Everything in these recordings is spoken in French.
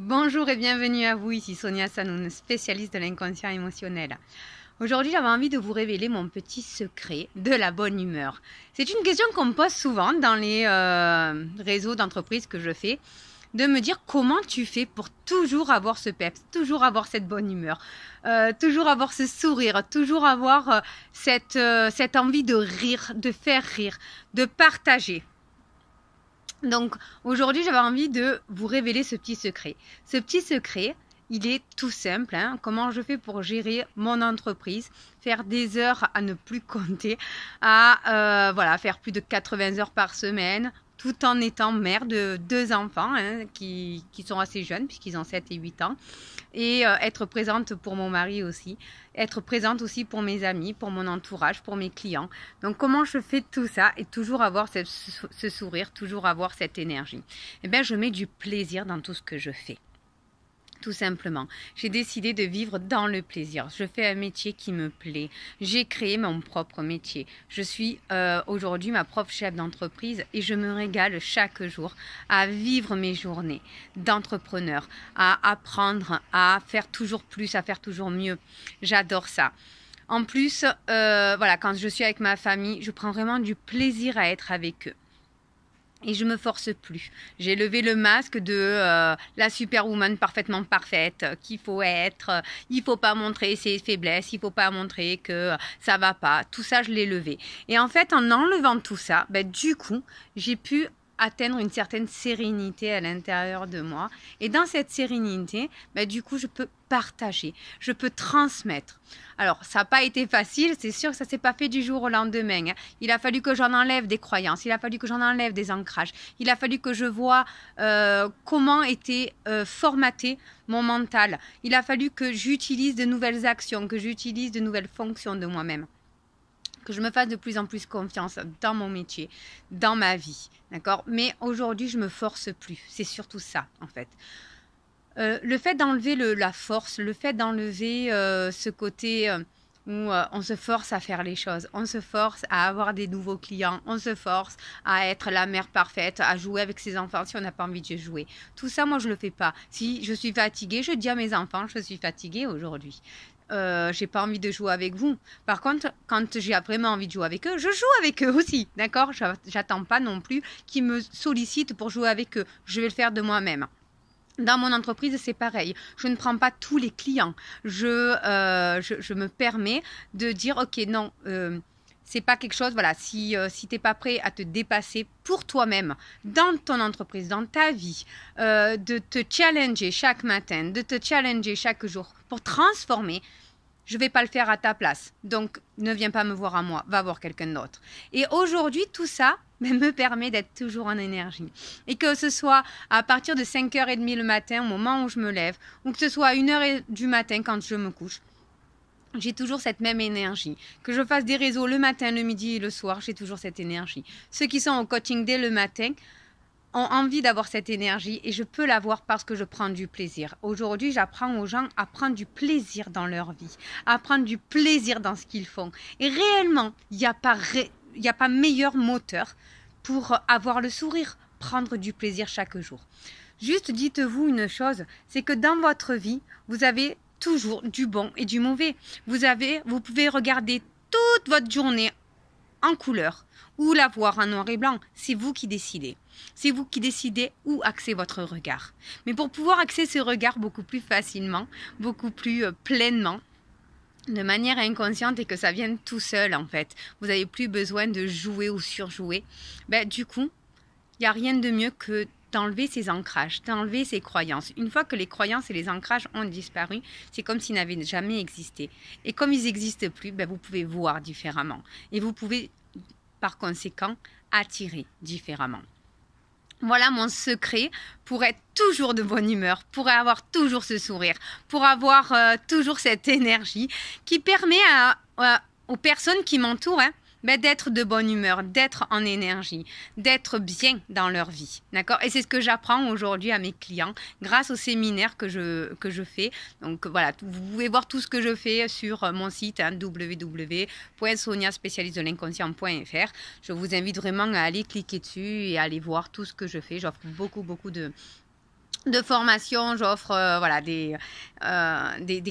Bonjour et bienvenue à vous, ici Sonia Sanoun, spécialiste de l'inconscient émotionnel. Aujourd'hui, j'avais envie de vous révéler mon petit secret de la bonne humeur. C'est une question qu'on me pose souvent dans les réseaux d'entreprises que je fais, de me dire comment tu fais pour toujours avoir ce peps, toujours avoir cette bonne humeur, toujours avoir ce sourire, toujours avoir cette envie de rire, de faire rire, de partager. Donc aujourd'hui, j'avais envie de vous révéler ce petit secret. Ce petit secret, il est tout simple. Comment je fais pour gérer mon entreprise, faire des heures à ne plus compter, à faire plus de 80 heures par semaine, tout en étant mère de 2 enfants qui sont assez jeunes puisqu'ils ont 7 et 8 ans. Et être présente pour mon mari aussi, être présente aussi pour mes amis, pour mon entourage, pour mes clients. Donc comment je fais tout ça et toujours avoir ce sourire, toujours avoir cette énergie? Eh bien, je mets du plaisir dans tout ce que je fais. Tout simplement, j'ai décidé de vivre dans le plaisir. Je fais un métier qui me plaît. J'ai créé mon propre métier. Je suis aujourd'hui ma propre chef d'entreprise et je me régale chaque jour à vivre mes journées d'entrepreneur, à apprendre, à faire toujours plus, à faire toujours mieux. J'adore ça. En plus, quand je suis avec ma famille, je prends vraiment du plaisir à être avec eux. Et je me force plus. J'ai levé le masque de la superwoman parfaitement parfaite qu'il faut être. Il faut pas montrer ses faiblesses. Il faut pas montrer que ça va pas. Tout ça, je l'ai levé. Et en fait, en enlevant tout ça, du coup, j'ai pu atteindre une certaine sérénité à l'intérieur de moi. Et dans cette sérénité, du coup, je peux partager, je peux transmettre. Alors, ça n'a pas été facile, c'est sûr que ça ne s'est pas fait du jour au lendemain. Il a fallu que j'en enlève des croyances, il a fallu que j'en enlève des ancrages, il a fallu que je vois comment était formaté mon mental. Il a fallu que j'utilise de nouvelles actions, que j'utilise de nouvelles fonctions de moi-même. Que je me fasse de plus en plus confiance dans mon métier, dans ma vie, d'accord? Mais aujourd'hui, je me force plus. C'est surtout ça, en fait. Le fait d'enlever la force, le fait d'enlever ce côté où on se force à faire les choses, on se force à avoir des nouveaux clients, on se force à être la mère parfaite, à jouer avec ses enfants si on n'a pas envie de jouer. Tout ça, moi, je ne le fais pas. Si je suis fatiguée, je dis à mes enfants, je suis fatiguée aujourd'hui. J'ai pas envie de jouer avec vous. Par contre, quand j'ai vraiment envie de jouer avec eux, je joue avec eux aussi, d'accord? J'attends pas non plus qu'ils me sollicitent pour jouer avec eux. Je vais le faire de moi-même. Dans mon entreprise, c'est pareil. Je ne prends pas tous les clients. Je me permets de dire, ok, non, c'est pas quelque chose, voilà, si tu n'es pas prêt à te dépasser pour toi-même, dans ton entreprise, dans ta vie, de te challenger chaque matin, de te challenger chaque jour pour transformer, je ne vais pas le faire à ta place. Donc, ne viens pas me voir à moi, va voir quelqu'un d'autre. Et aujourd'hui, tout ça me permet d'être toujours en énergie. Et que ce soit à partir de 5h30 le matin, au moment où je me lève, ou que ce soit à 1h du matin quand je me couche, j'ai toujours cette même énergie. Que je fasse des réseaux le matin, le midi et le soir, j'ai toujours cette énergie. Ceux qui sont au coaching dès le matin ont envie d'avoir cette énergie et je peux l'avoir parce que je prends du plaisir. Aujourd'hui, j'apprends aux gens à prendre du plaisir dans leur vie, à prendre du plaisir dans ce qu'ils font. Et réellement, il n'y a pas meilleur moteur pour avoir le sourire, prendre du plaisir chaque jour. Juste dites-vous une chose, c'est que dans votre vie, vous avez toujours du bon et du mauvais. Vous pouvez regarder toute votre journée en couleur ou la voir en noir et blanc. C'est vous qui décidez. C'est vous qui décidez où axer votre regard. Mais pour pouvoir axer ce regard beaucoup plus facilement, beaucoup plus pleinement, de manière inconsciente et que ça vienne tout seul en fait. Vous n'avez plus besoin de jouer ou surjouer. Du coup, il n'y a rien de mieux que d'enlever ces ancrages, d'enlever ces croyances. Une fois que les croyances et les ancrages ont disparu, c'est comme s'ils n'avaient jamais existé. Et comme ils n'existent plus, vous pouvez voir différemment. Et vous pouvez, par conséquent, attirer différemment. Voilà mon secret pour être toujours de bonne humeur, pour avoir toujours ce sourire, pour avoir toujours cette énergie qui permet aux personnes qui m'entourent d'être de bonne humeur, d'être en énergie, d'être bien dans leur vie. D'accord? Et c'est ce que j'apprends aujourd'hui à mes clients grâce au séminaire que je fais. Donc voilà, vous pouvez voir tout ce que je fais sur mon site www.soniaspécialiste-de-l'inconscient.fr. Je vous invite vraiment à aller cliquer dessus et à aller voir tout ce que je fais. J'offre beaucoup de formation, j'offre voilà, des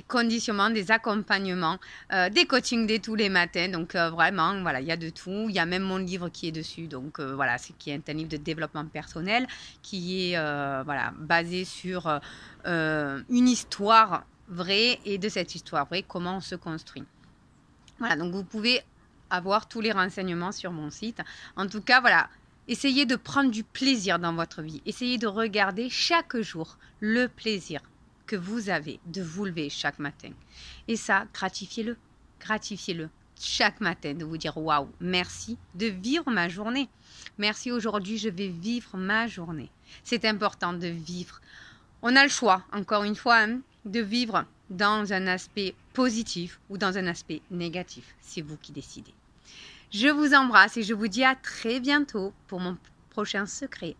conditionnements, des accompagnements, des coachings dès tous les matins. Donc vraiment, voilà, il y a de tout. Il y a même mon livre qui est dessus. Donc voilà, c'est qui est un livre de développement personnel qui est voilà, basé sur une histoire vraie et de cette histoire vraie, comment on se construit. Voilà, donc vous pouvez avoir tous les renseignements sur mon site. En tout cas, voilà. Essayez de prendre du plaisir dans votre vie. Essayez de regarder chaque jour le plaisir que vous avez de vous lever chaque matin. Et ça, gratifiez-le. Gratifiez-le chaque matin de vous dire waouh, merci de vivre ma journée. Merci, aujourd'hui, je vais vivre ma journée. C'est important de vivre. On a le choix, encore une fois, hein, de vivre dans un aspect positif ou dans un aspect négatif. C'est vous qui décidez. Je vous embrasse et je vous dis à très bientôt pour mon prochain secret